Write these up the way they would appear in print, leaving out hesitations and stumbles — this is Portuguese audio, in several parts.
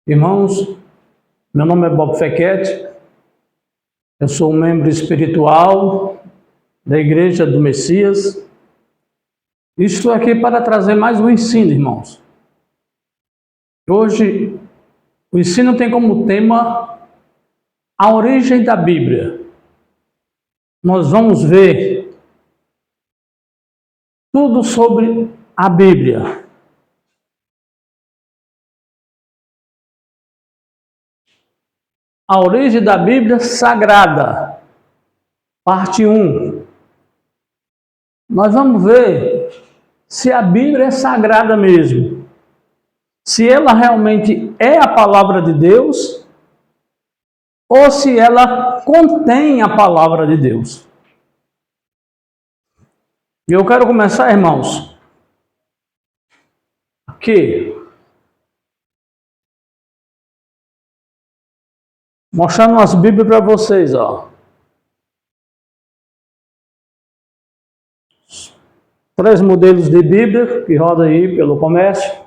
Irmãos, meu nome é Bob Fequete, eu sou um membro espiritual da Igreja do Messias e estou aqui para trazer mais um ensino, irmãos. Hoje, o ensino tem como tema a origem da Bíblia. Nós vamos ver tudo sobre a Bíblia. A origem da Bíblia Sagrada, parte 1. Nós vamos ver se a Bíblia é sagrada mesmo. Se ela realmente é a palavra de Deus ou se ela contém a palavra de Deus. E eu quero começar, irmãos, aqui, mostrando as Bíblias para vocês, ó. 3 modelos de Bíblia que rodam aí pelo comércio.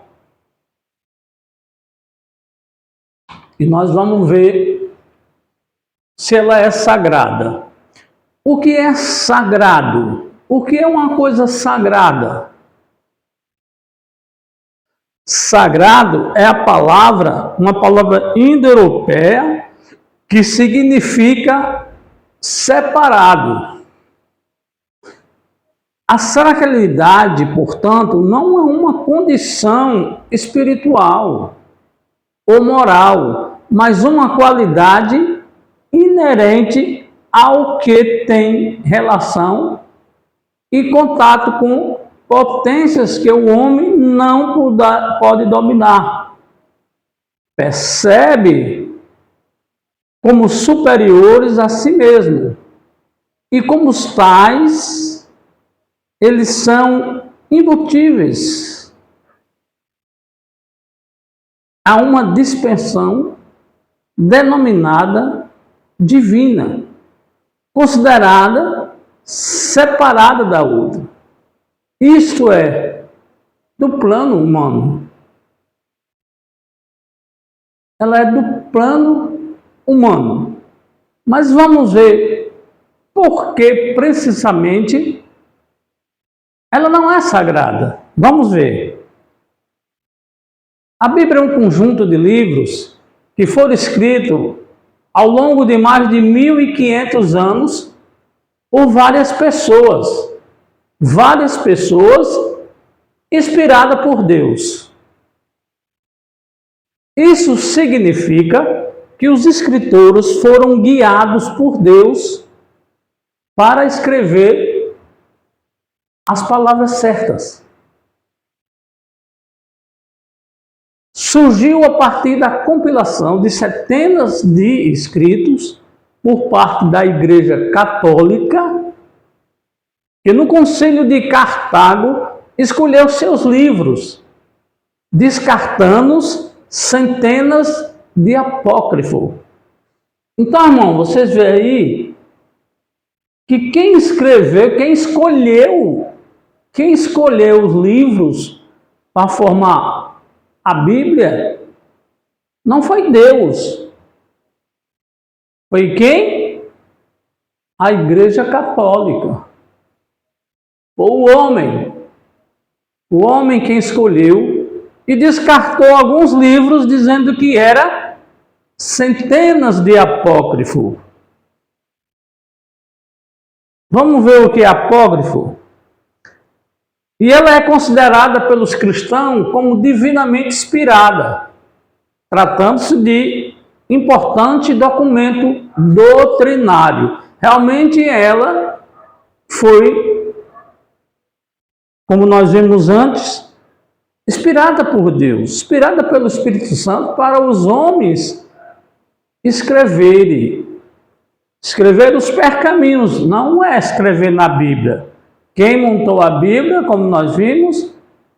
E nós vamos ver se ela é sagrada. O que é sagrado? O que é uma coisa sagrada? Sagrado é a palavra, uma palavra indo-europeia, que significa separado. A sacralidade, portanto, não é uma condição espiritual ou moral, mas uma qualidade inerente ao que tem relação e contato com potências que o homem não pode dominar. Percebe como superiores a si mesmo. E como os tais, eles são imbutíveis a uma dispensação denominada divina, considerada separada da outra. Isto é, do plano humano. Ela é do plano humano. Mas vamos ver por que precisamente ela não é sagrada. Vamos ver. A Bíblia é um conjunto de livros que foram escritos ao longo de mais de 1500 anos por várias pessoas. Várias pessoas inspiradas por Deus. Isso significa que os escritores foram guiados por Deus para escrever as palavras certas. Surgiu a partir da compilação de centenas de escritos por parte da Igreja Católica, que no Concílio de Cartago escolheu seus livros, descartando centenas de apócrifos. Então, irmão, vocês veem aí que quem escolheu os livros para formar a Bíblia não foi Deus. Foi quem? A Igreja Católica. O homem quem escolheu e descartou alguns livros dizendo que era centenas de apócrifo. Vamos ver o que é apócrifo? E ela é considerada pelos cristãos como divinamente inspirada, tratando-se de importante documento doutrinário. Realmente ela foi, como nós vimos antes, inspirada por Deus, inspirada pelo Espírito Santo para os homens escrever os pergaminhos, não é escrever na Bíblia. Quem montou a Bíblia, como nós vimos,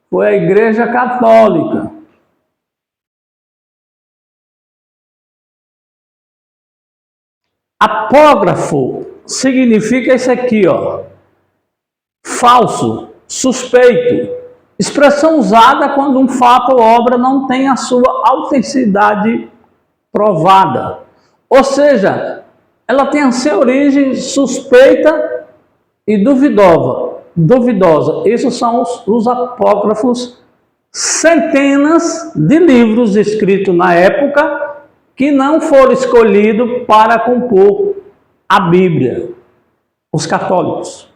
foi a Igreja Católica. Apócrifo significa isso aqui, ó. Falso, suspeito, Expressão usada quando um fato ou obra não tem a sua autenticidade provada. Ou seja, ela tem a sua origem suspeita e duvidosa. Esses são os apócrifos, centenas de livros escritos na época que não foram escolhidos para compor a Bíblia, os católicos.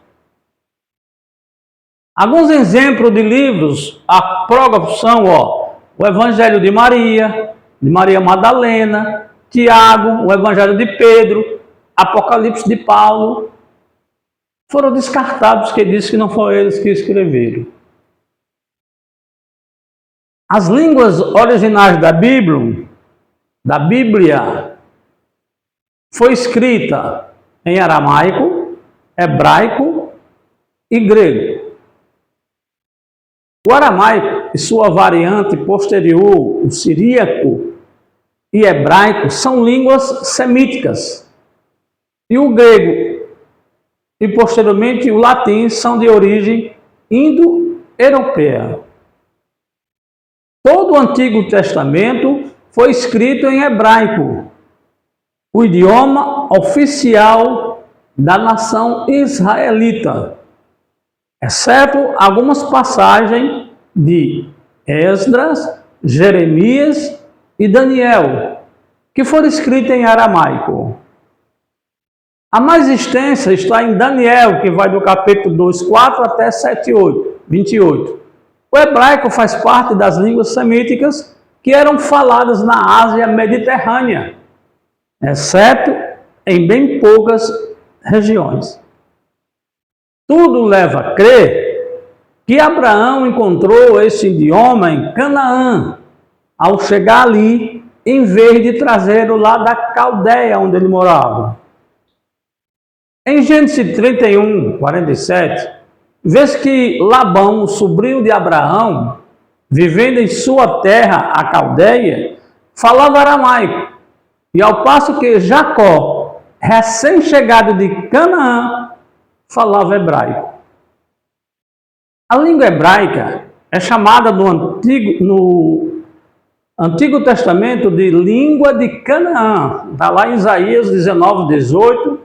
Alguns exemplos de livros apócrifos são o Evangelho de Maria Madalena, Tiago, o Evangelho de Pedro, Apocalipse de Paulo. Foram descartados, que diz que não foram eles que escreveram. As línguas originais da Bíblia, foi escrita em aramaico, hebraico e grego. O aramaico e sua variante posterior, o siríaco e hebraico, são línguas semíticas. E o grego e posteriormente o latim são de origem indo-europeia. Todo o Antigo Testamento foi escrito em hebraico, o idioma oficial da nação israelita, exceto algumas passagens de Esdras, Jeremias e Daniel, que foram escritas em aramaico. A mais extensa está em Daniel, que vai do capítulo 2:4 até 7:28. O hebraico faz parte das línguas semíticas que eram faladas na Ásia Mediterrânea, exceto em bem poucas regiões. Tudo leva a crer que Abraão encontrou esse idioma em Canaã, ao chegar ali, em vez de trazê-lo lá da Caldeia, onde ele morava. Em Gênesis 31:47, vês que Labão, o sobrinho de Abraão, vivendo em sua terra, a Caldeia, falava aramaico, e ao passo que Jacó, recém-chegado de Canaã, falava hebraico. A língua hebraica é chamada no Antigo Testamento de língua de Canaã, está lá em Isaías 19:18,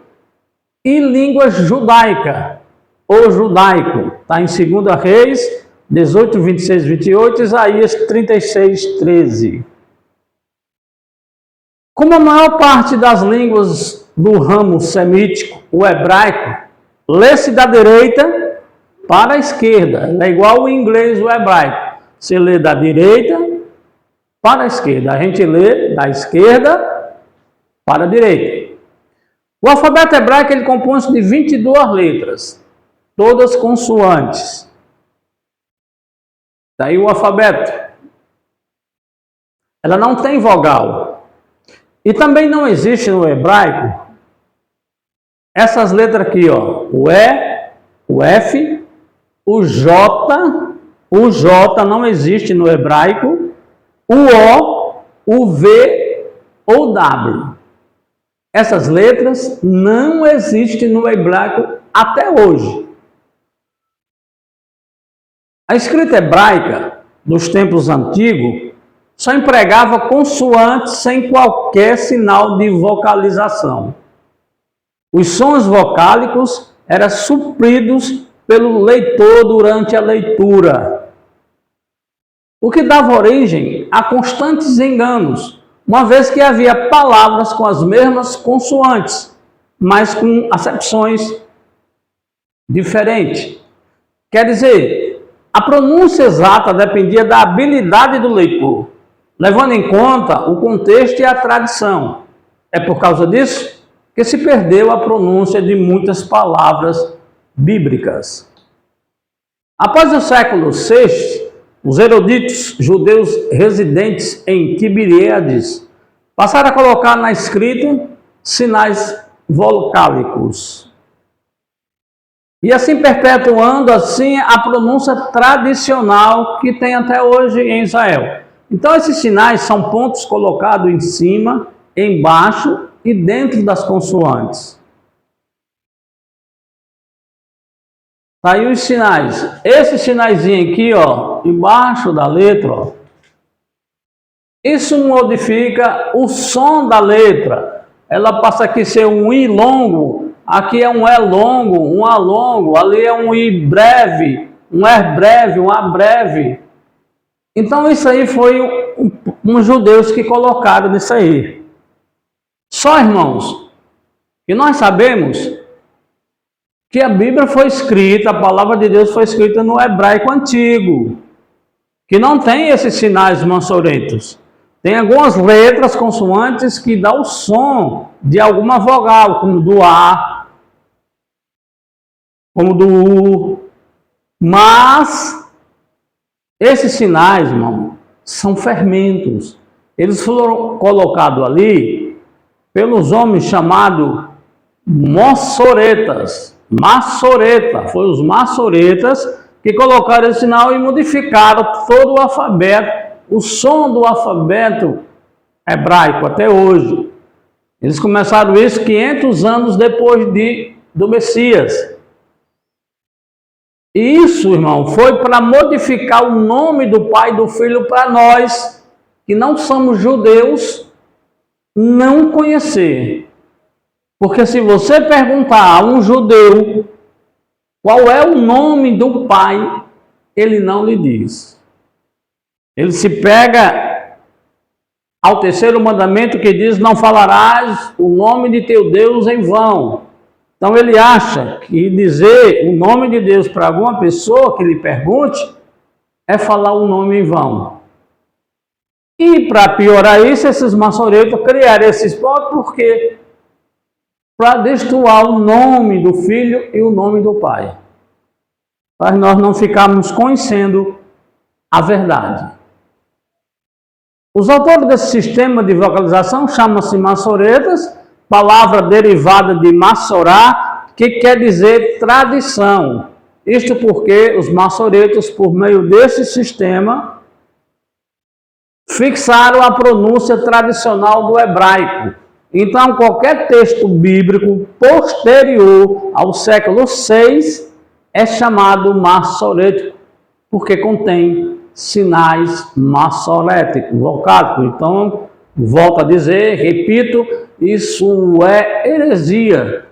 e língua judaica, ou judaico, está em 2 Reis 18:26-28, Isaías 36:13. Como a maior parte das línguas do ramo semítico, o hebraico, lê-se da direita para a esquerda. É igual o inglês, o hebraico. Você lê da direita para a esquerda. A gente lê da esquerda para a direita. O alfabeto hebraico ele compõe-se de 22 letras, todas consoantes. Daí o alfabeto. Ela não tem vogal. E também não existe no hebraico essas letras aqui, o E, o F, o J não existe no hebraico, o O, o V ou o W. Essas letras não existem no hebraico até hoje. A escrita hebraica dos tempos antigos só empregava consoantes sem qualquer sinal de vocalização. Os sons vocálicos eram supridos pelo leitor durante a leitura, o que dava origem a constantes enganos, uma vez que havia palavras com as mesmas consoantes, mas com acepções diferentes. Quer dizer, a pronúncia exata dependia da habilidade do leitor, levando em conta o contexto e a tradição. É por causa disso que se perdeu a pronúncia de muitas palavras bíblicas. Após o século VI, os eruditos judeus residentes em Tiberíades passaram a colocar na escrita sinais vocálicos. E assim perpetuando assim a pronúncia tradicional que tem até hoje em Israel. Então esses sinais são pontos colocados em cima, embaixo e dentro das consoantes. Tá aí os sinais. Esse sinaizinho aqui, embaixo da letra, ó, isso modifica o som da letra. Ela passa aqui a ser um I longo, aqui é um E longo, um A longo, ali é um I breve, um R breve, um A breve. Então isso aí foi uns judeus que colocaram nisso aí. Só, irmãos, que nós sabemos que a Bíblia foi escrita, a palavra de Deus foi escrita no hebraico antigo, que não tem esses sinais maçoretos. Tem algumas letras consoantes que dão o som de alguma vogal, como do A, como do U. Mas esses sinais, irmão, são fermentos. Eles foram colocados ali pelos homens chamados maçoretas. Maçoreta, foi os maçoretas que colocaram esse sinal e modificaram todo o alfabeto, o som do alfabeto hebraico até hoje. Eles começaram isso 500 anos depois do Messias. E isso, irmão, foi para modificar o nome do Pai e do Filho para nós, que não somos judeus, não conhecer. Porque se você perguntar a um judeu qual é o nome do Pai, ele não lhe diz. Ele se pega ao terceiro mandamento que diz: não falarás o nome de teu Deus em vão. Então ele acha que dizer o nome de Deus para alguma pessoa que lhe pergunte é falar o nome em vão. E para piorar isso, esses maçoretas criaram esses povos porque para destoar o nome do Filho e o nome do Pai, para nós não ficarmos conhecendo a verdade. Os autores desse sistema de vocalização chamam-se maçoretas, palavra derivada de maçorá, que quer dizer tradição. Isto porque os maçoretas, por meio desse sistema, fixaram a pronúncia tradicional do hebraico. Então, qualquer texto bíblico posterior ao século VI é chamado maçorético, porque contém sinais maçoréticos, vocálicos. Então, volto a dizer, repito, isso é heresia,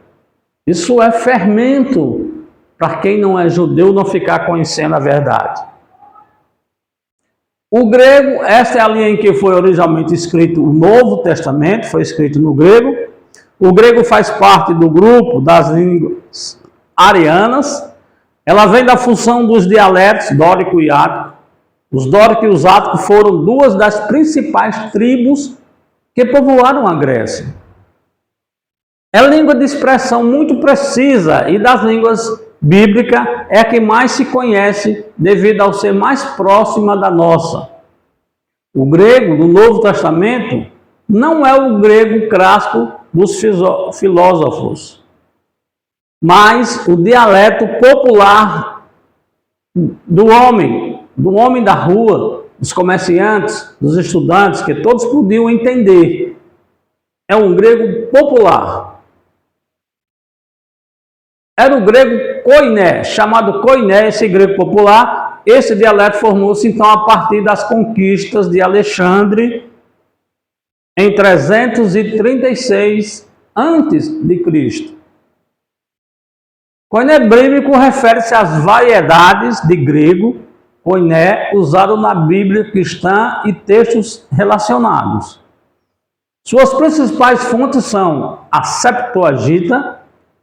isso é fermento para quem não é judeu não ficar conhecendo a verdade. O grego, essa é a linha em que foi originalmente escrito o Novo Testamento, foi escrito no grego. O grego faz parte do grupo das línguas arianas. Ela vem da fusão dos dialetos dórico e ático. Os dóricos e os áticos foram duas das principais tribos que povoaram a Grécia. É língua de expressão muito precisa e das línguas bíblicas é a que mais se conhece devido ao ser mais próxima da nossa. O grego do Novo Testamento não é o grego clássico dos filósofos, mas o dialeto popular do homem da rua, dos comerciantes, dos estudantes, que todos podiam entender. É um grego popular. Era o grego koiné, chamado koiné, esse grego popular. Esse dialeto formou-se então a partir das conquistas de Alexandre em 336 a.C. Koiné bíblico refere-se às variedades de grego koiné usado na Bíblia cristã e textos relacionados. Suas principais fontes são a Septuaginta,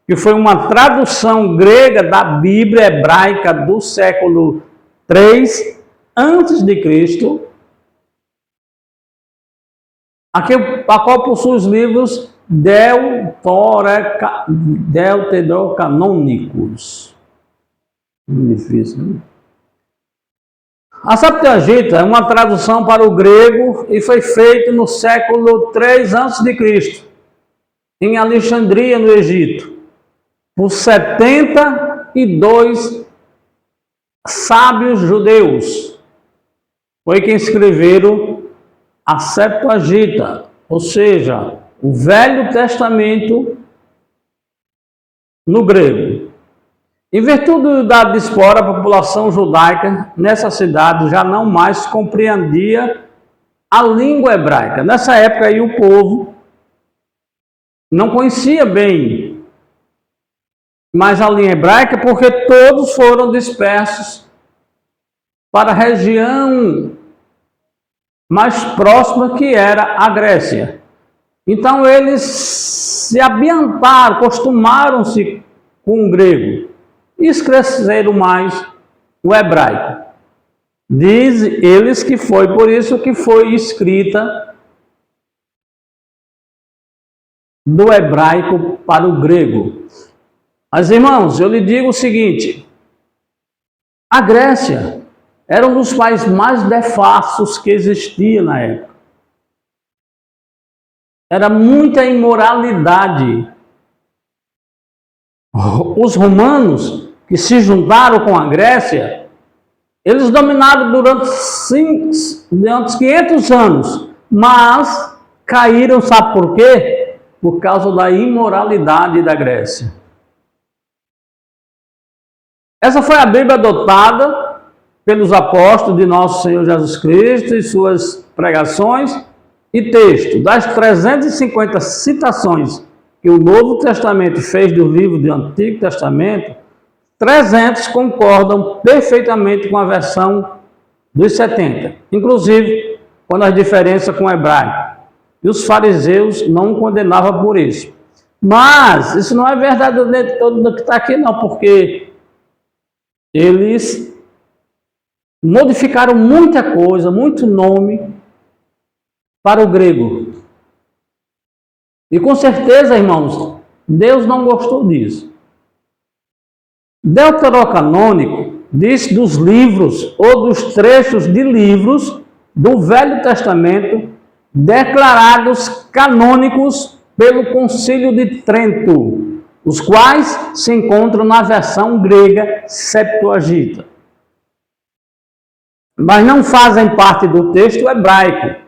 que foi uma tradução grega da Bíblia hebraica do século III a.C., a qual possui os livros deuterocanônicos. Difícil, né? A Septuaginta é uma tradução para o grego e foi feita no século III a.C., em Alexandria, no Egito, por 72 sábios judeus. Foi quem escreveram a Septuaginta, ou seja, o Velho Testamento no grego. Em virtude da diáspora, a população judaica nessa cidade já não mais compreendia a língua hebraica. Nessa época aí o povo não conhecia bem mais a língua hebraica, porque todos foram dispersos para a região mais próxima, que era a Grécia. Então eles se ambientaram, acostumaram-se com o grego e esqueceram mais o hebraico. Diz eles que foi por isso que foi escrita do hebraico para o grego. Mas, irmãos, eu lhe digo o seguinte: a Grécia era um dos países mais devassos que existia na época. Era muita imoralidade. Os romanos, que se juntaram com a Grécia, eles dominaram durante 500 anos, mas caíram, sabe por quê? Por causa da imoralidade da Grécia. Essa foi a Bíblia adotada pelos apóstolos de nosso Senhor Jesus Cristo e suas pregações e texto. Das 350 citações que o Novo Testamento fez do livro do Antigo Testamento, 300 concordam perfeitamente com a versão dos 70, inclusive quando as diferenças com o hebraico. E os fariseus não condenavam por isso. Mas isso não é verdade de todo que está aqui não, porque eles modificaram muita coisa, muito nome para o grego. E com certeza, irmãos, Deus não gostou disso. Deuterocanônico diz dos livros ou dos trechos de livros do Velho Testamento declarados canônicos pelo Concílio de Trento, os quais se encontram na versão grega Septuaginta, mas não fazem parte do texto hebraico.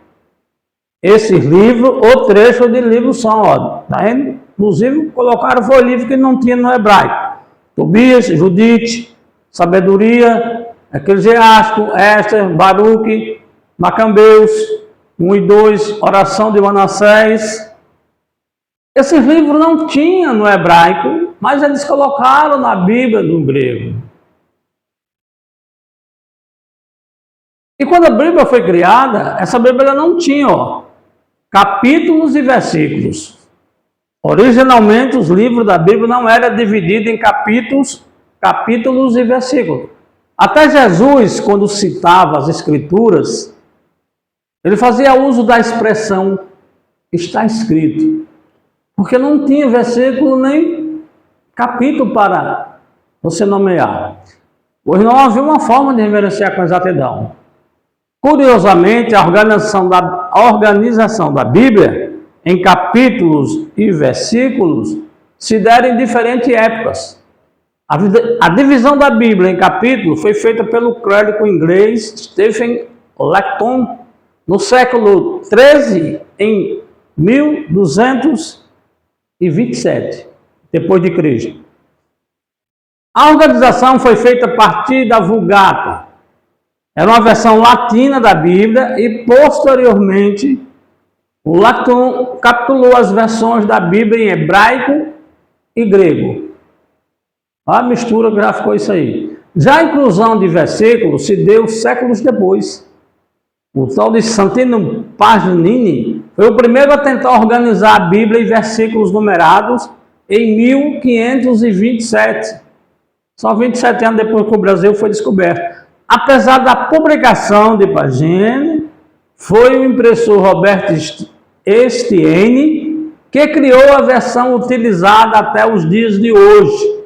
Esses livros ou trechos de livros são, tá? Inclusive colocaram foi livro que não tinha no hebraico: Tobias, Judite, Sabedoria, Eclesiástico, Éster, Baruque, Macambeus 1 e 2, Oração de Manassés. Esses livros não tinham no hebraico, mas eles colocaram na Bíblia do grego. E quando a Bíblia foi criada, essa Bíblia não tinha capítulos e versículos. Originalmente, os livros da Bíblia não eram divididos em capítulos e versículos. Até Jesus, quando citava as Escrituras, ele fazia uso da expressão "está escrito", porque não tinha versículo nem capítulo para você nomear. Pois não havia uma forma de reverenciar com exatidão. Curiosamente, a organização da Bíblia em capítulos e versículos se deram em diferentes épocas. A divisão da Bíblia em capítulos foi feita pelo clérigo inglês Stephen Langton no século XIII, em 1227 depois de Cristo. A organização foi feita a partir da Vulgata. Era uma versão latina da Bíblia e, posteriormente, o Langton capitulou as versões da Bíblia em hebraico e grego. A mistura que já ficou isso aí. Já a inclusão de versículos se deu séculos depois. O tal de Santino Paganini foi o primeiro a tentar organizar a Bíblia em versículos numerados em 1527. Só 27 anos depois que o Brasil foi descoberto. Apesar da publicação de Paganini, foi o impressor Robert Estienne que criou a versão utilizada até os dias de hoje.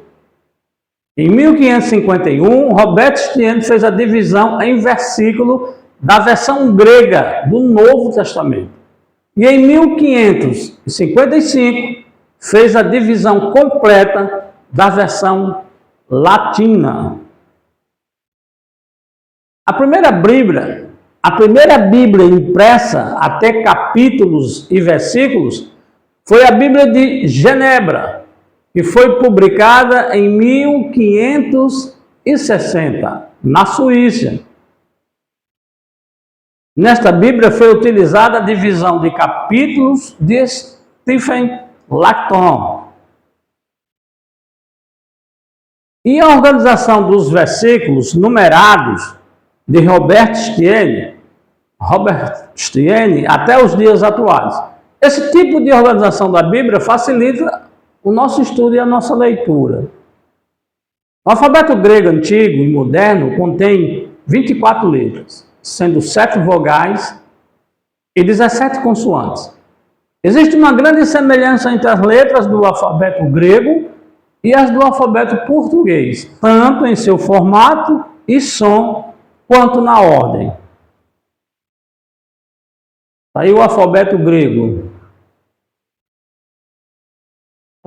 Em 1551, Robert Estienne fez a divisão em versículo da versão grega do Novo Testamento. E em 1555, fez a divisão completa da versão latina. A primeira Bíblia impressa até capítulos e versículos foi a Bíblia de Genebra, que foi publicada em 1560, na Suíça. Nesta Bíblia foi utilizada a divisão de capítulos de Stephen Langton e a organização dos versículos numerados de Robert Stieni até os dias atuais. Esse tipo de organização da Bíblia facilita o nosso estudo e a nossa leitura. O alfabeto grego antigo e moderno contém 24 letras, sendo 7 vogais e 17 consoantes. Existe uma grande semelhança entre as letras do alfabeto grego e as do alfabeto português, tanto em seu formato e som, quanto na ordem. Aí o alfabeto grego.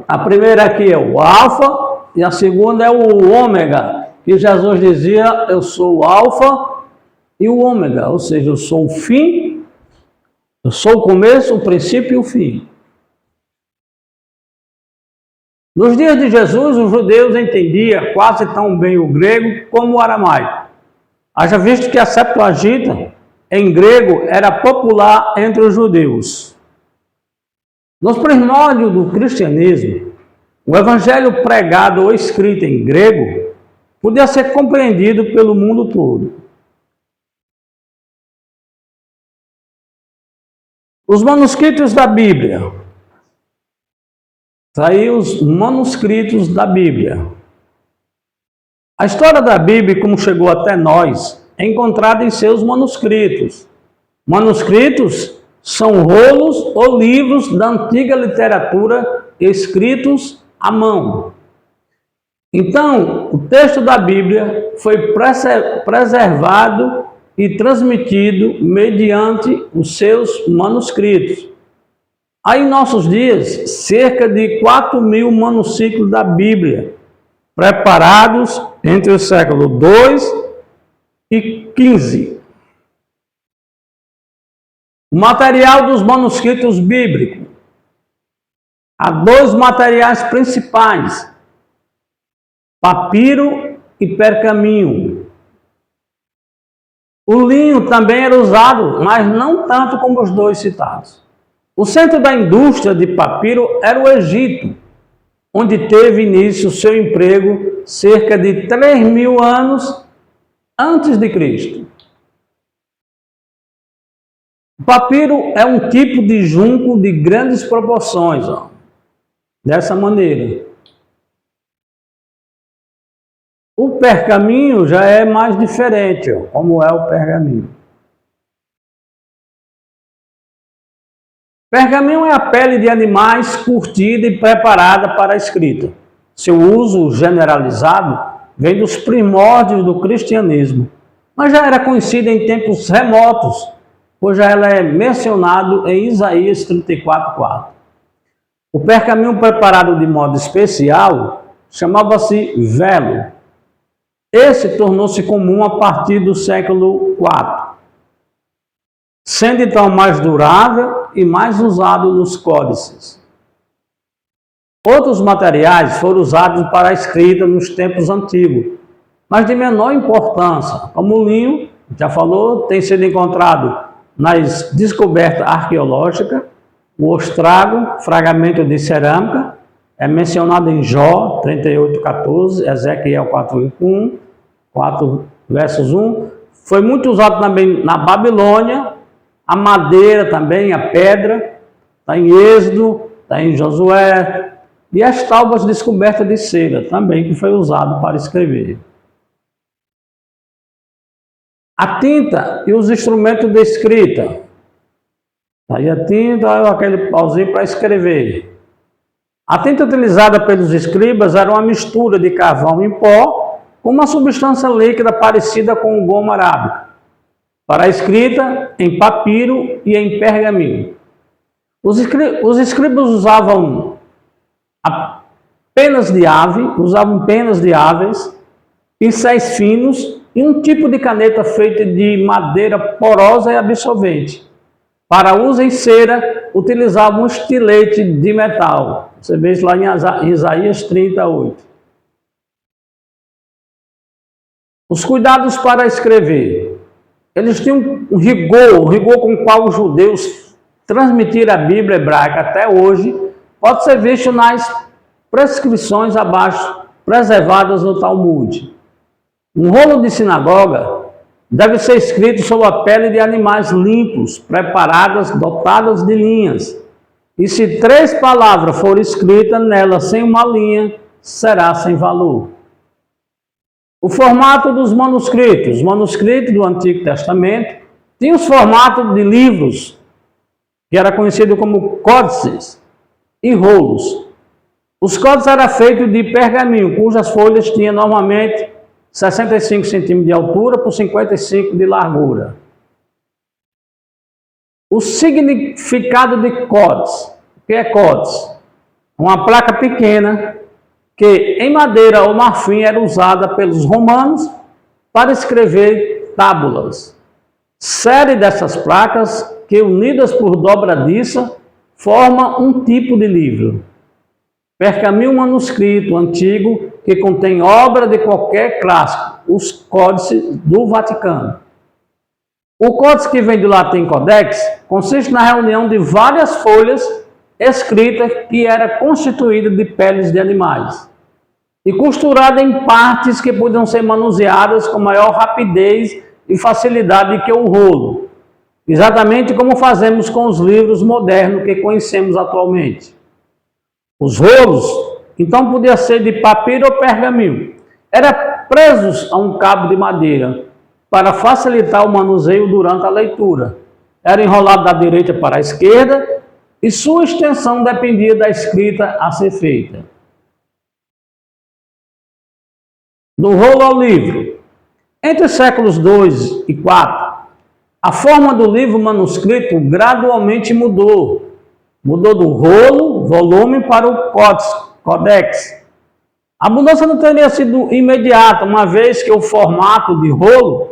A primeira aqui é o alfa e a segunda é o ômega, que Jesus dizia, eu sou o alfa e o ômega, ou seja, eu sou o fim, eu sou o começo, o princípio e o fim. Nos dias de Jesus, os judeus entendiam quase tão bem o grego como o aramaico. Haja visto que a Septuaginta, em grego, era popular entre os judeus. Nos primórdios do cristianismo, o evangelho pregado ou escrito em grego podia ser compreendido pelo mundo todo. Os manuscritos da Bíblia. Aí os manuscritos da Bíblia. A história da Bíblia, como chegou até nós, é encontrada em seus manuscritos. Manuscritos são rolos ou livros da antiga literatura escritos à mão. Então, o texto da Bíblia foi preservado e transmitido mediante os seus manuscritos. Há em nossos dias cerca de 4.000 manuscritos da Bíblia, preparados entre o século II e XV. O material dos manuscritos bíblicos. Há 2 materiais principais: papiro e pergaminho. O linho também era usado, mas não tanto como os 2 citados. O centro da indústria de papiro era o Egito, onde teve início seu emprego cerca de 3.000 anos antes de Cristo. O papiro é um tipo de junco de grandes proporções, dessa maneira. O pergaminho já é mais diferente, como é o pergaminho. Pergaminho é a pele de animais curtida e preparada para a escrita. Seu uso generalizado vem dos primórdios do cristianismo, mas já era conhecida em tempos remotos, pois já ela é mencionado em Isaías 34:4. O pergaminho preparado de modo especial chamava-se velo. Esse tornou-se comum a partir do século IV, sendo então mais durável e mais usado nos códices. Outros materiais foram usados para a escrita nos tempos antigos, mas de menor importância, como o linho, já falou, tem sido encontrado nas descobertas arqueológicas. O ostrago, fragmento de cerâmica, é mencionado em Jó 38:14, Ezequiel 4 versos 1. Foi muito usado também na Babilônia. A madeira também, a pedra, está em Êxodo, está em Josué. E as tábuas descobertas de cera também, que foi usado para escrever. A tinta e os instrumentos de escrita. Aí a tinta é aquele pauzinho para escrever. A tinta utilizada pelos escribas era uma mistura de carvão em pó com uma substância líquida parecida com goma arábica, para a escrita em papiro e em pergaminho. Os escribas usavam penas de aves, pincéis finos e um tipo de caneta feita de madeira porosa e absorvente. Para uso em cera, utilizavam um estilete de metal. Você vê isso lá em Isaías 38. Os cuidados para escrever. Eles tinham um rigor com o qual os judeus transmitiram a Bíblia hebraica até hoje, pode ser visto nas prescrições abaixo, preservadas no Talmud. Um rolo de sinagoga deve ser escrito sobre a pele de animais limpos, preparadas, dotadas de linhas. E se 3 palavras forem escritas nela sem uma linha, será sem valor. O formato dos manuscritos. Os manuscritos do Antigo Testamento tinham os formatos de livros, que era conhecido como códices, e rolos. Os códices eram feitos de pergaminho, cujas folhas tinham normalmente 65 centímetros de altura por 55 de largura. O significado de códice. O que é códice? Uma placa pequena que em madeira ou marfim era usada pelos romanos para escrever tábulas. Série dessas placas que, unidas por dobradiça, forma um tipo de livro. Pergaminho manuscrito antigo que contém obra de qualquer clássico, os códices do Vaticano. O códice, que vem do latim codex, consiste na reunião de várias folhas escritas que era constituída de peles de animais e costurada em partes que podiam ser manuseadas com maior rapidez e facilidade que o rolo, exatamente como fazemos com os livros modernos que conhecemos atualmente. Os rolos, então, podiam ser de papiro ou pergaminho. Eram presos a um cabo de madeira para facilitar o manuseio durante a leitura. Era enrolado da direita para a esquerda e sua extensão dependia da escrita a ser feita. Do rolo ao livro. Entre os séculos 2 e 4, a forma do livro manuscrito gradualmente mudou. Mudou do rolo, volume, para o codex. A mudança não teria sido imediata, uma vez que o formato de rolo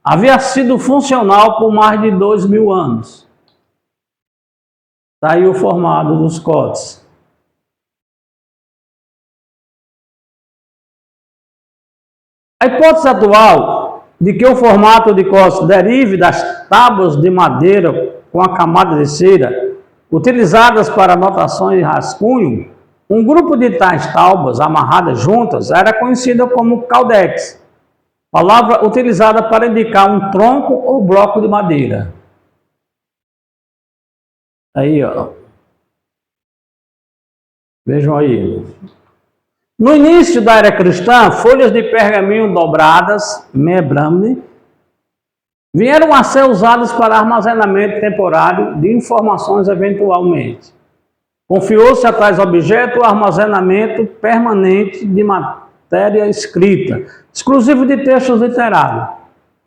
havia sido funcional por mais de 2000 anos. Está aí o formato dos códices. A hipótese atual de que o formato de códice derive das tábuas de madeira com a camada de cera utilizadas para anotações de rascunho, um grupo de tais tábuas amarradas juntas era conhecido como caudex, palavra utilizada para indicar um tronco ou bloco de madeira. Aí, ó. Vejam aí. No início da era cristã, folhas de pergaminho dobradas, membrane, vieram a ser usadas para armazenamento temporário de informações eventualmente. Confiou-se a tais objetos o armazenamento permanente de matéria escrita, exclusivo de textos literários.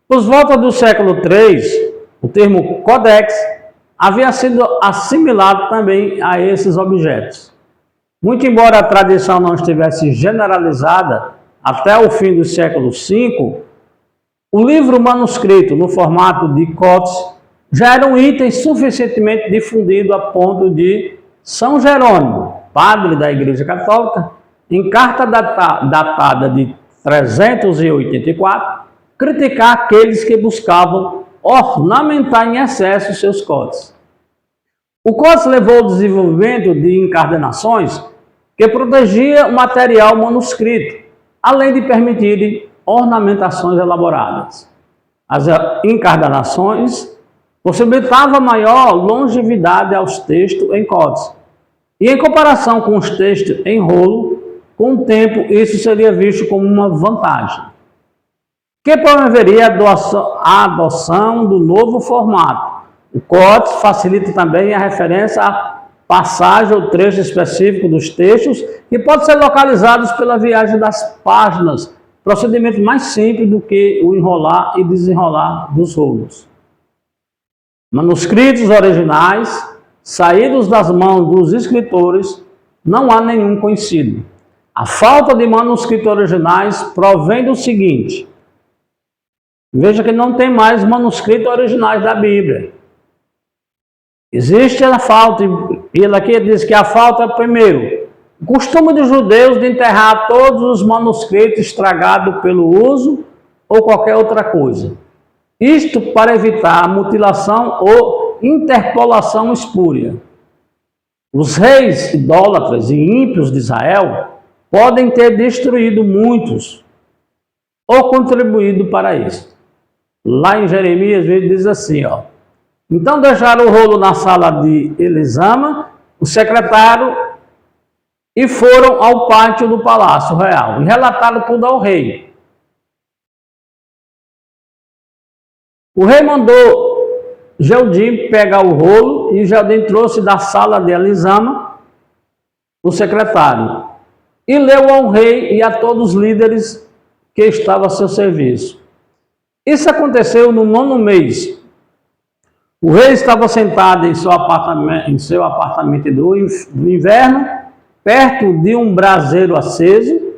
Por volta do século III, o termo codex havia sido assimilado também a esses objetos. Muito embora a tradição não estivesse generalizada até o fim do século V, o livro manuscrito no formato de códice já era um item suficientemente difundido a ponto de São Jerônimo, padre da Igreja Católica, em carta datada de 384, criticar aqueles que buscavam ornamentar em excesso seus códices. O códice levou ao desenvolvimento de encadernações que protegia o material manuscrito, além de permitirem ornamentações elaboradas. As encadernações possibilitavam maior longevidade aos textos em códice. E em comparação com os textos em rolo, com o tempo isso seria visto como uma vantagem, que promoveria a adoção do novo formato. O códice facilita também a referência à passagem ou trecho específico dos textos que pode ser localizados pela viagem das páginas, procedimento mais simples do que o enrolar e desenrolar dos rolos. Manuscritos originais, saídos das mãos dos escritores, não há nenhum conhecido. A falta de manuscritos originais provém do seguinte: veja que não tem mais manuscritos originais da Bíblia. Existe a falta, e ele aqui diz que a falta é, primeiro, o costume dos judeus de enterrar todos os manuscritos estragados pelo uso ou qualquer outra coisa. Isto para evitar a mutilação ou interpolação espúria. Os reis idólatras e ímpios de Israel podem ter destruído muitos ou contribuído para isso. Lá em Jeremias, ele diz assim, ó. Então deixaram o rolo na sala de Elisama, o secretário, e foram ao pátio do palácio real e relataram tudo ao rei. O rei mandou Geldim pegar o rolo e Geldim trouxe da sala de Elisama, o secretário, e leu ao rei e a todos os líderes que estavam a seu serviço. Isso aconteceu no 9º mês. O rei estava sentado em seu apartamento do inverno, perto de um braseiro aceso,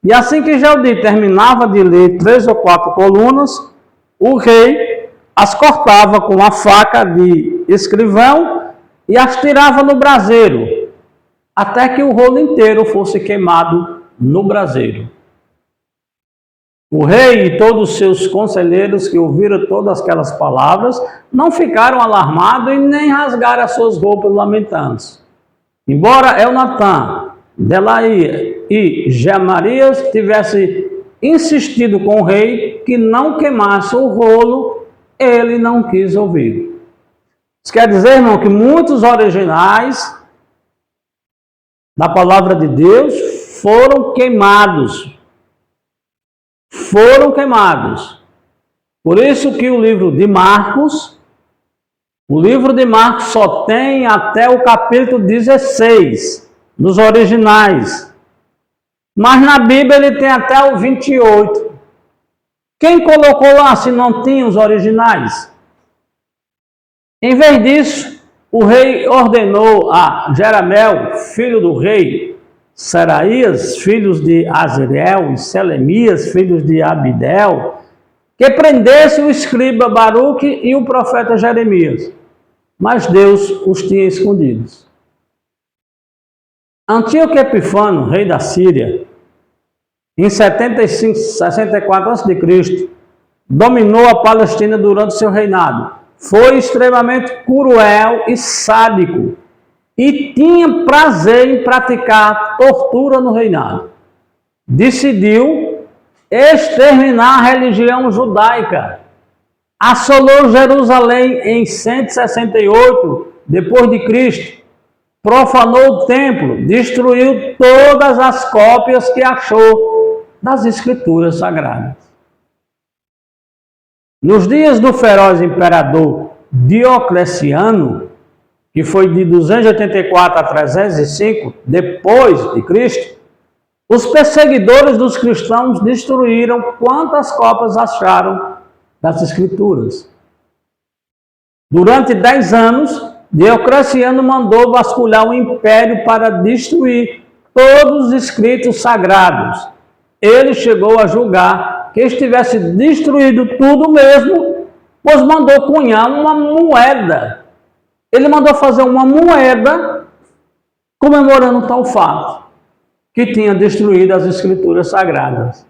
e assim que Geldim terminava de ler 3 ou 4 colunas, o rei as cortava com a faca de escrivão e as tirava no braseiro, até que o rolo inteiro fosse queimado no braseiro. O rei e todos os seus conselheiros que ouviram todas aquelas palavras não ficaram alarmados e nem rasgaram as suas roupas lamentando-se. Embora Elnatã, Delaía e Gemarias tivessem insistido com o rei que não queimasse o rolo, ele não quis ouvir. Isso quer dizer, irmão, que muitos originais da palavra de Deus foram queimados. Por isso que o livro de Marcos só tem até o capítulo 16, nos originais. Mas na Bíblia ele tem até o 28. Quem colocou lá se não tinha os originais? Em vez disso, o rei ordenou a Jeramel, filho do rei, Seraías, filhos de Azriel, e Selemias, filhos de Abidel, que prendesse o escriba Baruque e o profeta Jeremias. Mas Deus os tinha escondidos. Antíoco Epifano, rei da Síria, em 64 a.C., dominou a Palestina durante seu reinado. Foi extremamente cruel e sádico e tinha prazer em praticar tortura no reinado. Decidiu exterminar a religião judaica. Assolou Jerusalém em 168 depois de Cristo. Profanou o templo, destruiu todas as cópias que achou das escrituras sagradas. Nos dias do feroz imperador Diocleciano, que foi de 284 a 305 depois de Cristo, os perseguidores dos cristãos destruíram quantas cópias acharam das escrituras. Durante 10 anos, Diocleciano mandou vasculhar o império para destruir todos os escritos sagrados. Ele chegou a julgar que estivesse destruído tudo mesmo, pois mandou cunhar uma moeda. Ele mandou fazer uma moeda comemorando tal fato, que tinha destruído as escrituras sagradas.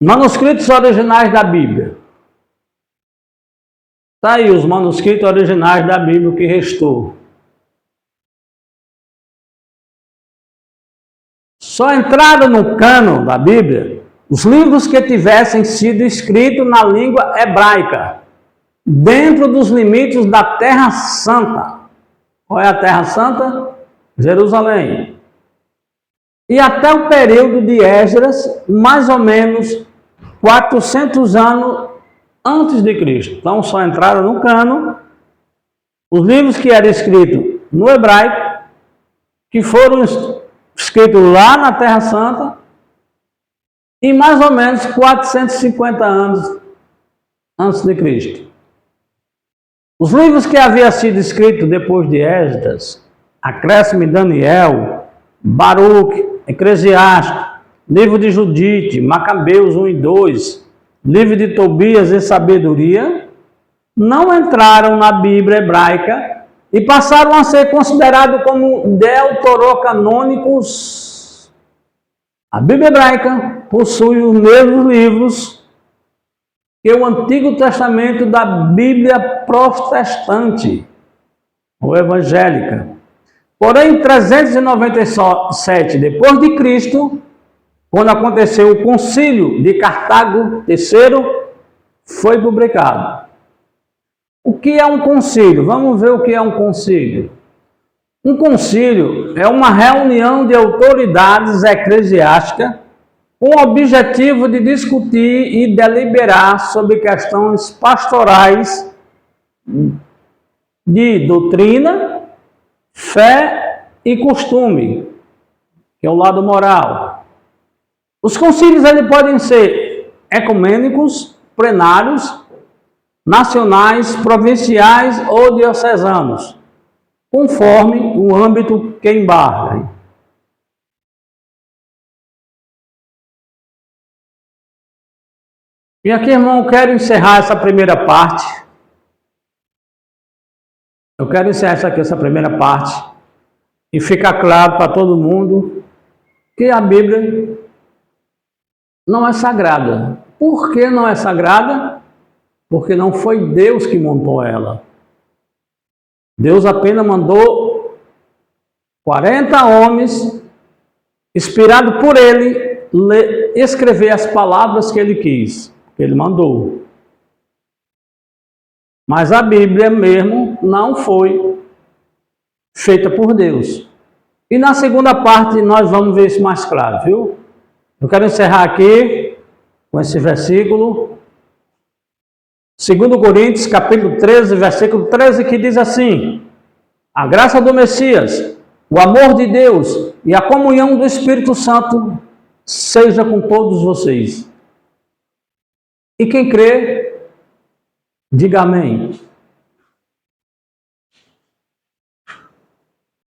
Manuscritos originais da Bíblia. Está aí os manuscritos originais da Bíblia que restou. Só entraram no cânon da Bíblia os livros que tivessem sido escritos na língua hebraica, dentro dos limites da Terra Santa. Qual é a Terra Santa? Jerusalém. E até o período de Esdras, mais ou menos 400 anos antes de Cristo. Então só entraram no cânon os livros que eram escritos no hebraico, que foram escritos lá na Terra Santa, e mais ou menos 450 anos antes de Cristo. Os livros que haviam sido escritos depois de Esdras, acréscimo Daniel, Baruque, Eclesiástico, livro de Judite, Macabeus 1 e 2, livro de Tobias e Sabedoria, não entraram na Bíblia hebraica e passaram a ser considerados como deuterocanônicos. A Bíblia hebraica possui os mesmos livros que o Antigo Testamento da Bíblia protestante ou evangélica. Porém, em 397 depois de Cristo, quando aconteceu o Concílio de Cartago III, foi publicado. O que é um concílio? Vamos ver o que é um concílio. Um concílio é uma reunião de autoridades eclesiásticas com o objetivo de discutir e deliberar sobre questões pastorais de doutrina, fé e costume, que é o lado moral. Os concílios eles podem ser ecumênicos, plenários, nacionais, provinciais ou diocesanos, conforme o âmbito que embarga. E aqui, irmão, eu quero encerrar essa primeira parte. Eu quero encerrar essa primeira parte e ficar claro para todo mundo que a Bíblia não é sagrada. Por que não é sagrada? Porque não foi Deus que montou ela. Deus apenas mandou 40 homens, inspirados por ele, escrever as palavras que ele quis, que ele mandou. Mas a Bíblia mesmo não foi feita por Deus. E na segunda parte nós vamos ver isso mais claro, viu? Eu quero encerrar aqui com esse versículo. 2 Coríntios, capítulo 13, versículo 13, que diz assim: a graça do Messias, o amor de Deus e a comunhão do Espírito Santo seja com todos vocês. E quem crê, diga amém.